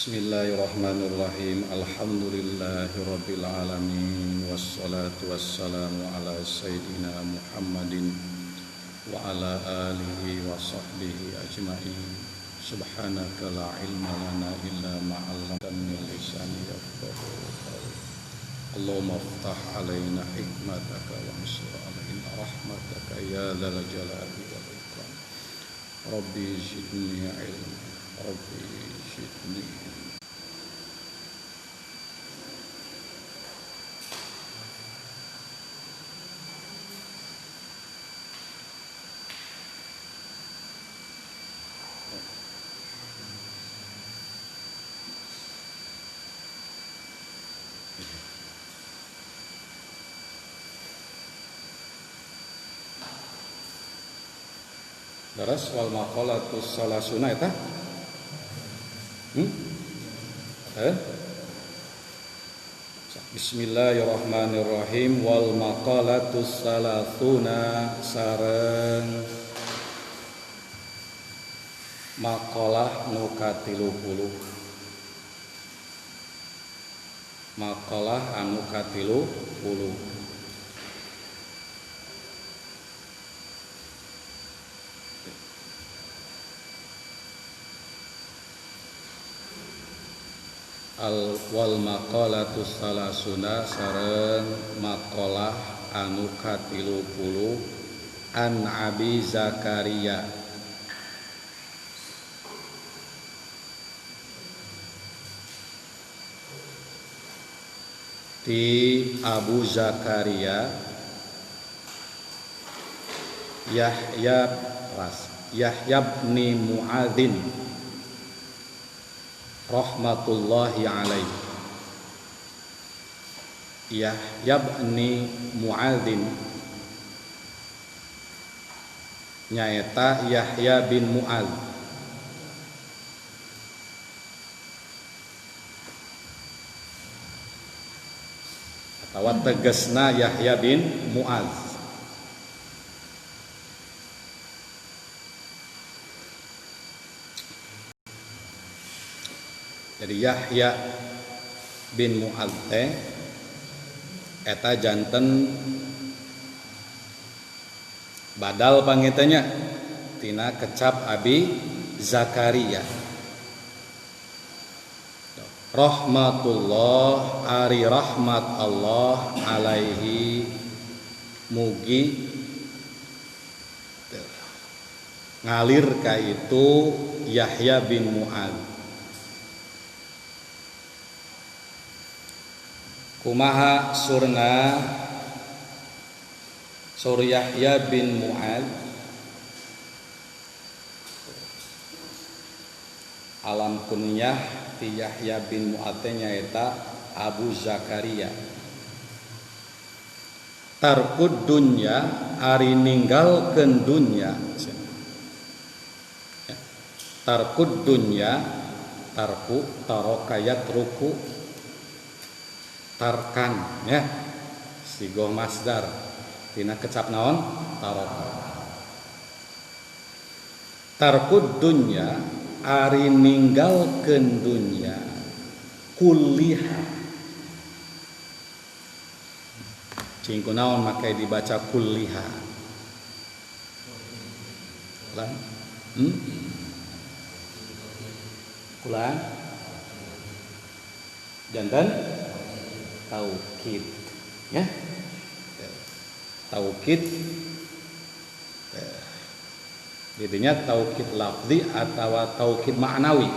Bismillahirrahmanirrahim. Alhamdulillahirabbil alamin wassalatu wassalamu ala sayyidina Muhammadin wa ala alihi wa sahbihi ajmain. Subhanaka la ilma lana illa ma 'allamtana min lisani yafqahu qawli. Allahumma iftah 'alaina hikmataka wa ansur 'alaina rahmataka ya dzal jalali wal ikram. Rabbi zidni ilma. Rabbi zidni. Daras wal maqalatus salasuna eta? Bismillahirrahmanirrahim. Wal maqalatus salasuna sareng maqalah nu ka-30. Maqalah anu ka-30. Wal maqalatus salasuna sareng maqalah anu ka-30 an Abi Zakaria ti Abu Zakaria Yahya bin Mu'adzin rahmatullahi alaihi. Yahya bin Mu'adzin nyaeta Yahya bin Mu'adz atawa tegasna Yahya bin Mu'adz. Jadi Yahya bin Mu'adz eta janten badal pangitanya tina kecap Abi Zakaria. Rahmatullah ari rahmat Allah alaihi mugi ngalir ka itu Yahya bin Mu'adz. Kumaha surna sur Yahya bin Mu'adz alam kunyah ti Yahya bin Mu'adz nyaeta Abu Zakaria. Tarkud dunya ari ninggalkeun dunya. Tarkud dunya tarku tarokayat ruku tarkan ya sigoh masdar tina kecap naon taraka. Tarkud dunya ari ninggalkeun dunya kulliha cing kunaon make dibaca kulliha lan kulan jantan taukid ya taukid jadinya taukid lafzi atau taukid ma'nawi.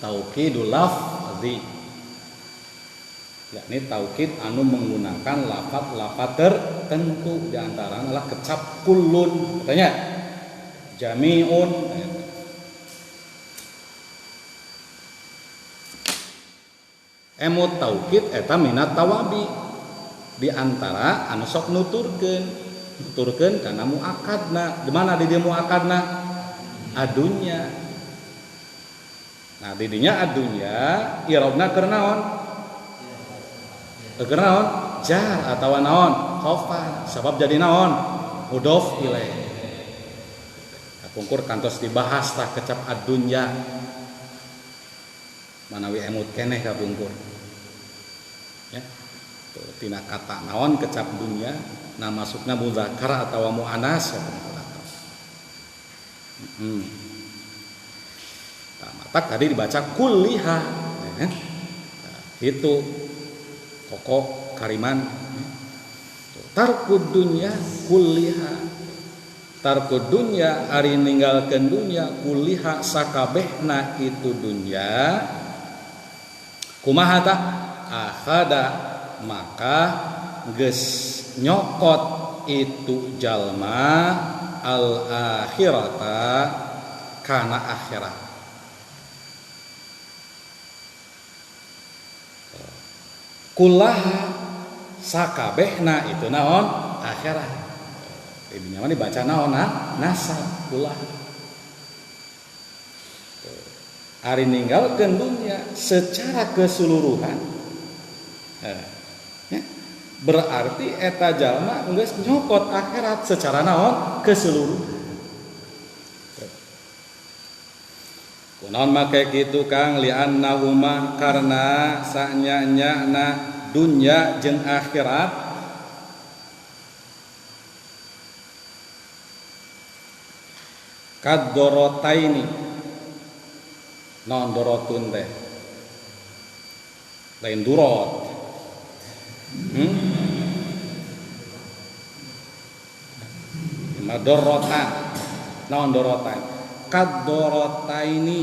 Taukidul lafzi yakni taukid anu menggunakan lafaz-lafaz tertentu, di antaranya adalah kecap kullun katanya jami'un. Emut taukid eta minat tawabi di antara anu sok nuturkeun kana muakadna. Di mana di dia muakadna? Adunya. Nah, di dinya adunya irobna keur naon? Keur naon? Jar atawa naon? Khafad. Sabab jadi naon? Mudhof ilaih. pungkur kantos dibahas tah kecap adunya manawi emut keneh ka pungkur ya tuh tina kata naon kecap dunya na masukna muzakkar atawa muannas ya pungkur atau matak tadi dibaca kulliha ya. Itu pokok kariman tarkud dunya kulliha tarkud dunya ari ninggalkeun dunya kulliha sakabehna itu dunya kumaha tah akhada maka geus nyokot itu jalma al akhirata kana akhirat kullaha sakabehna itu naon akhirat ini nyaman dibaca naon nasab kullaha ari ninggalkeun dunya secara keseluruhan ya, berarti eta jalma geus nyokot akhirat secara naon keseluruhan kunaon make kitu Kang li'annahuma karena sanyanya dunya jeung akhirat kadorotaini non dorotun teh lain durot dorotan non dorotan kadorotaini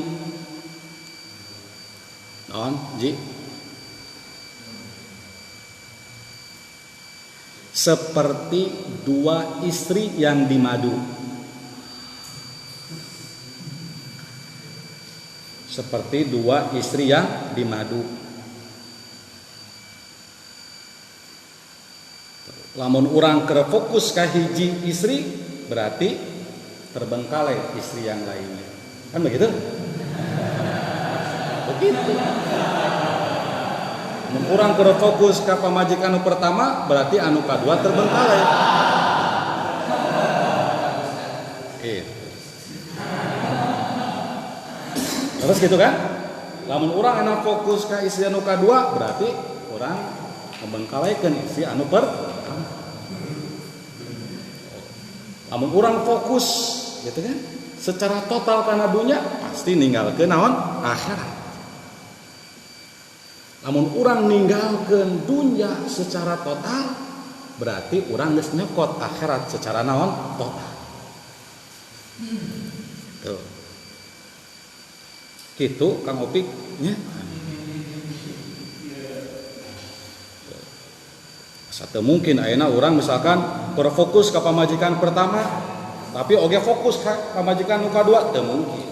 non ji seperti dua istri yang dimadu seperti dua istri yang dimadu lamun urang keur fokus ka hiji istri berarti terbengkalai istri yang lainnya kan begitu begitu lamun urang keur fokus ka pamajikan anu pertama berarti anu kadua terbengkalai terus gitu kan lamun urang enak fokus ka istri anu kadua berarti urang membengkalaikeun istri anu pertama lamun urang fokus gitu kan secara total kana dunya pasti ninggalkeun naon akhirat lamun urang ninggalkeun dunya secara total berarti urang geus nyekot akhirat secara naon total tuh gitu Kang Opik nya satu mungkin ayeuna urang misalkan berfokus ke pamajikan pertama tapi oge fokus ke pamajikan nu kadua teu mungkin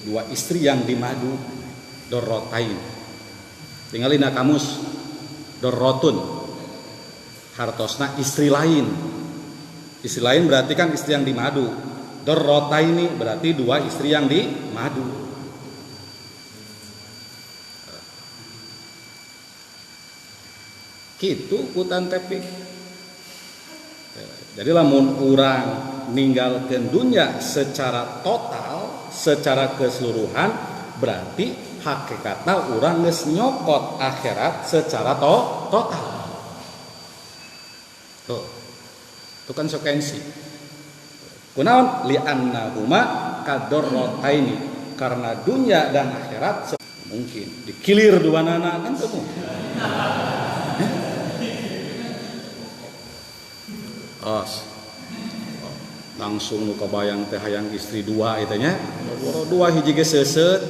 dua istri yang dimadu dorotain tinggalina kamus dorotun hartosna istri lain berarti kan istri yang dimadu dorotaini berarti dua istri yang dimadu gitu kutan tepik jadi lamun urang ninggalkeun dunya secara total secara keseluruhan berarti hakikatna urang geus nyokot akhirat secara total tuh itu kan sekuensi kunaon li'annahuma kadorrotaini karena dunia dan akhirat mungkin dikilir dua nana kan tuh langsung nu kabayang teh hayang istri dua itu nya dua hiji ge seuseut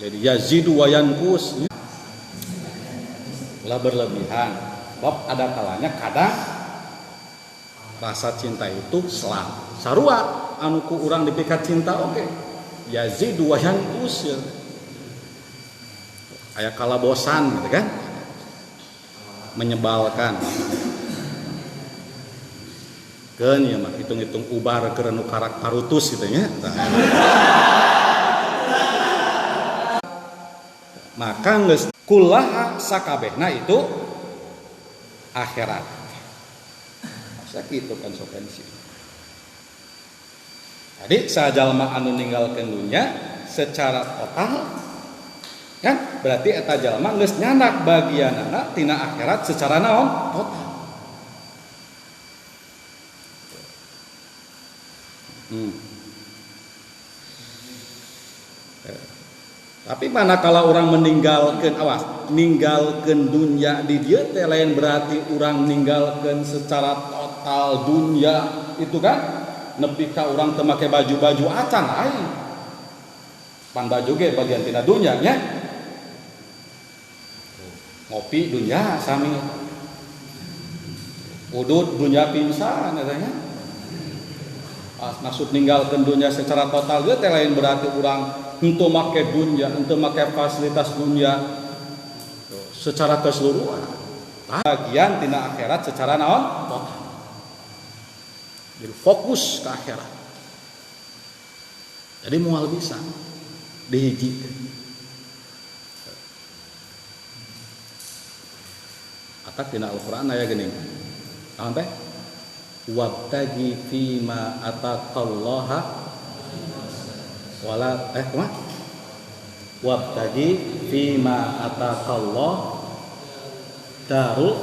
jadi yazidu wa yanqus lah berlebihan bab ada kalanya kadang rasa cinta itu selang sarua anu ku urang dipikat cinta oke yazidu wa yanqus ya aya kala bosan gitu kan menyebalkan keun ya mah hitung-hitung ubar keur anu karak parutus gitu nya maka geus kullaha sakabehna itu akhirat. Sakitu konsekuensi. Jadi sajalma anu ninggalkeun dunya secara total kan berarti eta jalma geus nyandak bagianna tina akhirat secara naon total. Tapi manakala orang meninggalkan ninggalkan dunia di dia teh lain berarti orang ninggalkan secara total dunia itu kan nepi ka urang teu make baju-baju acan lain. Pan baju ge bagian tina dunya nya. Ngopi dunya sami. Udud dunya pingsan eta nya. Maksud ninggalkeun dunya secara total ge teh lain berarti urang henteu make dunya, henteu make fasilitas dunya secara keseluruhan. Bagian tina akhirat secara naon? Total. Jadi fokus ke akhirat. Jadi moal bisa dihijikeun. Atak dina Al-Qur'an aya geuning. Naon teh? Wabtagi fima ataqallaha wala kumaha? Wabtagi fima ataqallah darul.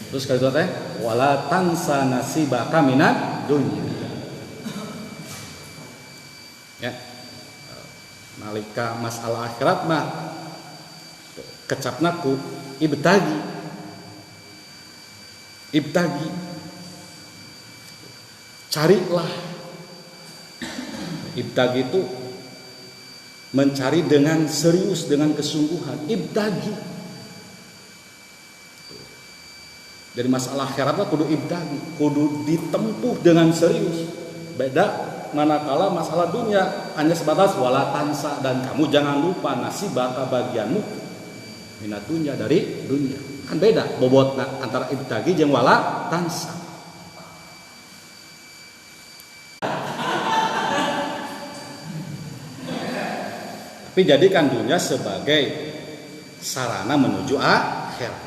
Terus kali itu teh wala tansa nasibaka minad dunya. Ya. Nalika masalah akhirat mah kecapna ku ibtagi. Carilah. Ibtagi itu mencari dengan serius, dengan kesungguhan. Ibtagi. Dari masalah akhirat kudu ibtagi, kudu ditempuh dengan serius. Beda manakala masalah dunia hanya sebatas wala tansa, dan kamu jangan lupa nasibaka bagianmu minat dunia dari dunia. Kan beda bobotna antara ibtagi jeung wala tansa. Tapi jadikan dunia sebagai sarana menuju akhirat.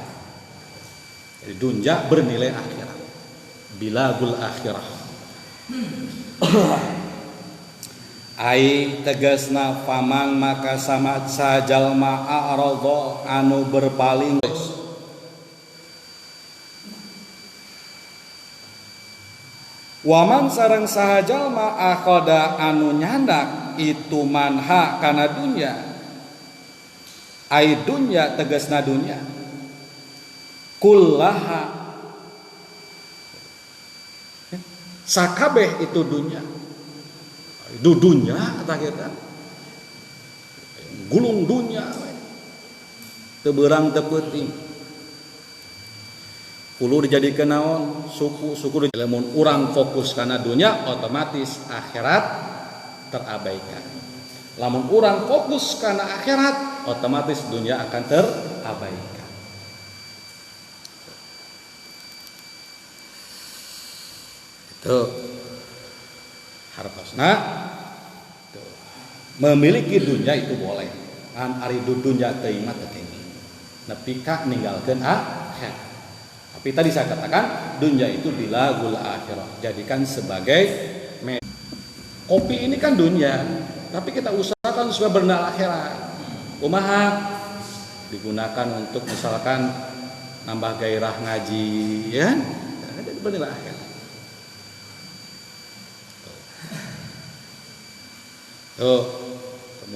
Jadi dunia bernilai akhirat. Bilagul akhirah. Ai tegasna faman maka sama sajalma a'radha anu berpaling. Waman sareng sahajalma akhada anu nyandak itu manha kana dunya. Ai dunya tegasna dunya. Kullaha sakabeh itu dunya. Itu dunya kata kita. Gulung dunya. Teu beurang teu peuting. Kudu dijadikeun naon? Suku lamun urang fokus kana dunya otomatis akhirat terabaikan. Lamun urang fokus kana akhirat otomatis dunya akan terabaikan. Itu hartosna memiliki dunia itu boleh kan ari dunya teuing mah teu kenging nepi ka ninggalkeun akhirat. Tapi tadi saya katakan dunia itu bilagul akhirah, jadikan sebagai kopi ini kan dunia, tapi kita usahakan supaya bernilai akhirat. Kumaha digunakan untuk misalkan nambah gairah ngaji ya, jadi bernilai akhirat.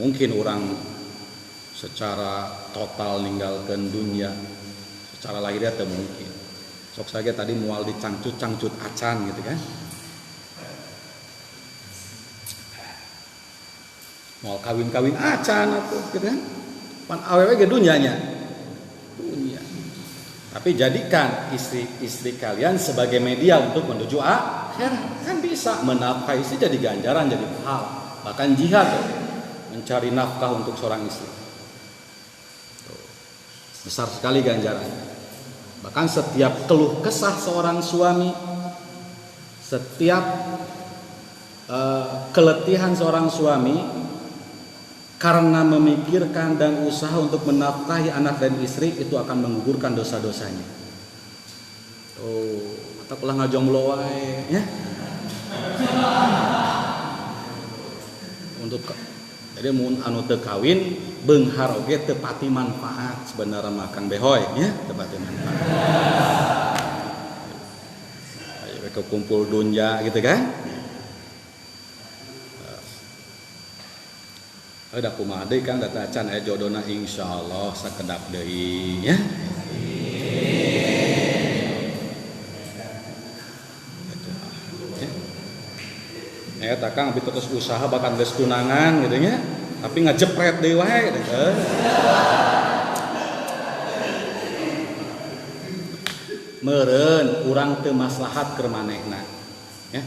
Mungkin orang secara total ninggalkan dunia secara lahiriah teu mungkin. Sok saja tadi mual dicangcut acan gitu kan. Mual kawin acan atuh gitu kan. Pan awewe ge dunyanya. Dunia. Tapi jadikan istri kalian sebagai media untuk menuju akhirat. Kan bisa menafkahi istri jadi ganjaran, jadi pahala. Bahkan jihad mencari nafkah untuk seorang istri. Besar sekali ganjaran. Bahkan setiap keluh kesah seorang suami, setiap keletihan seorang suami karena memikirkan dan usaha untuk menafkahi anak dan istri itu akan menggugurkan dosa-dosanya. Oh, atau pulang ngajomblo wae ya. Untuk jadi mun anu teu kawin beunghar oge teu pati manfaat sebenarnya mah Kang Behoy ya, teu pati manfaat. Ayo ke kumpul dunya gitu kan. Ada kumaha deui Kang data acan aya jodona insyaallah sakedap deui ya. Eta Kang abi terus usaha bakal geus tunangan gitu nya, tapi ngajepret deui wae gitu. Meureun urang teu maslahat keur manehna. Ya.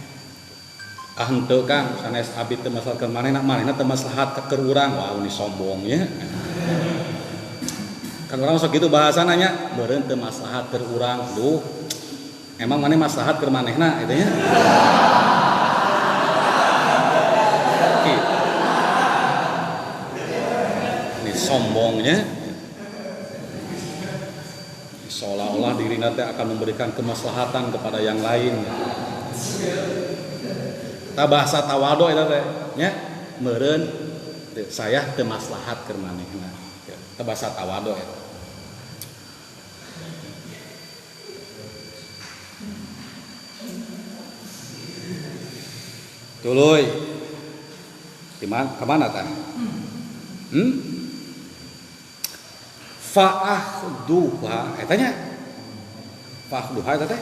Ah henteu Kang, sanes abi teu maslahat keur manehna, manehna teu maslahat keur urang. Wah, ini sombong ya. Kan urang sok kitu bahasana nya, meureun teu maslahat keur urang. Duh. Emang maneh maslahat keur manehna gitu nya. Sombongnya seolah-olah diri nanti akan memberikan kemaslahatan kepada yang lain. Kita bahasa tawado itu ya, meureun saya teu maslahat keur manehna. Kita bahasa tawado eta. Tuluy. Di mana? Ka mana tah? Fa'ahduha etanya fa'ahduha eta teh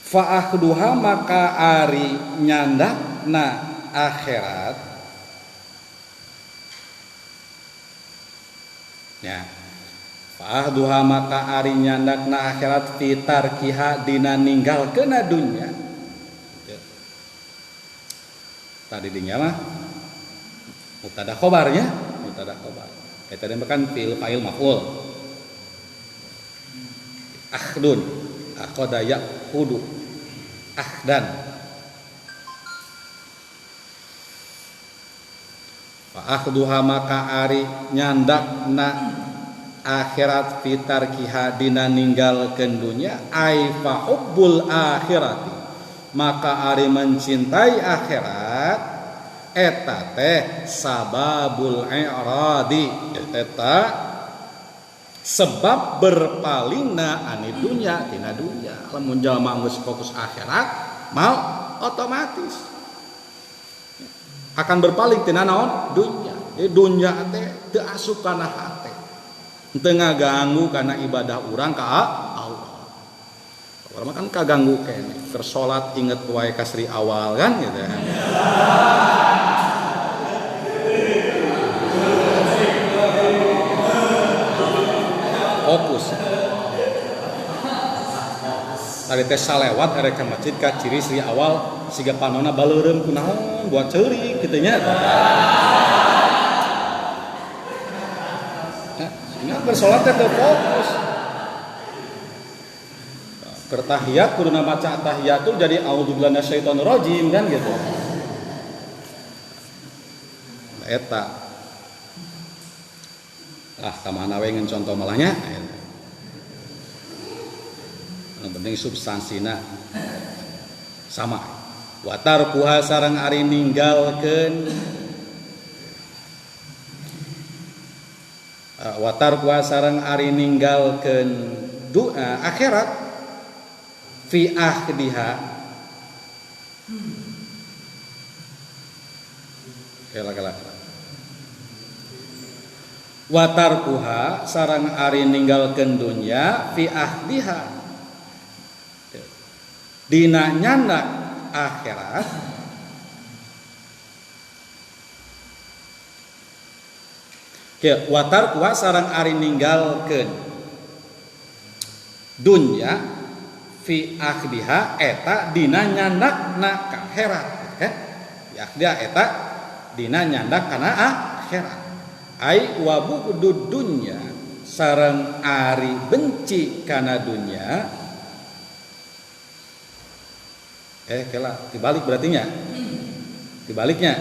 fa'ahduha maka ari nyandakna akhirat ya. Fa'ahduha maka ari nyandakna akhirat fitar kiha dina ninggalkeuna dunya. Tadi dinya mah mubtada khobarnya, mubtada khobar. Eta teh kan fi'il fa'il maf'ul. Akhdun, aqada yaqudu. Ahdan. Fa'ahduha maka ari nyandakna akhirat fitar kiha dina ninggalkeun dunya ai fa hubbul akhirati maka ari mencintai akhirat eta teh sababul i'radi eta sebab berpalingna ani dunya tina dunya. Lamun jalma geus fokus akhirat mau otomatis akan berpaling tina naon dunya. Jadi dunya teh teu asup kana hate, teu ngaganggu kana ibadah urang ka Allah. Urang kan kaganggu kene, keur salat inget wae kasri awal kan gitu. Fokus. Tadi teh salewat erek ka masjid ka ciri sri awal siga panonna baleureum kunaon buat ceurik kitu nya. Ingat bersolat teh fokus. Bertahiyat kuduna maca tahiyatul jadi auzubillahi minasyaitonir rajim kan gitu. Eta. Kamana we ngeun contoh malahnya. Yang penting substansina sama. Watar puha sareng ari ninggalkeun watar puha sareng ari ninggalkeun akhirat fi akhdiha. Kala-kala. Watar puha sareng ari ninggalkeun dunya fi akhdiha. Dina nyandak akhirat ke watar kuat sarang ari ninggalkeun dunya fi akhdiha eta dina nyandakna ka akhirat ya dia eta dina nyandak kana akhirat ai wa bughdud dunya sareng ari benci kana dunya. Kela dibalik berarti nya. Dibaliknya.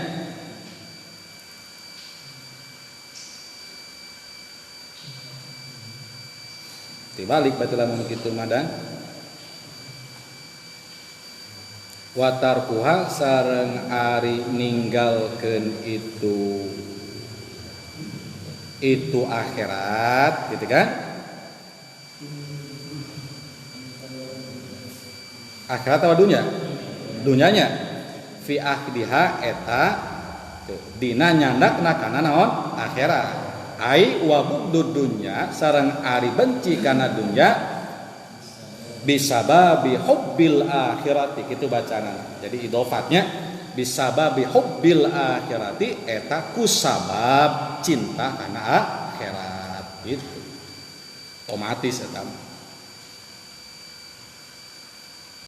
Dibalik berarti lamun kitu madan. Watarkuha sareng ari ninggalkeun itu akhirat gitu kan. Akhirat apa dunya? Dunyanya fi akhdiha eta dina nyandakna kana naon akhirat. Ai wa bughdud dunya sareng ari benci kana dunya bisababi hubbil akhirati kitu bacana. Jadi idofatnya bisababi hubbil akhirati eta kusabab cinta kana akhirat gitu. Otomatis eta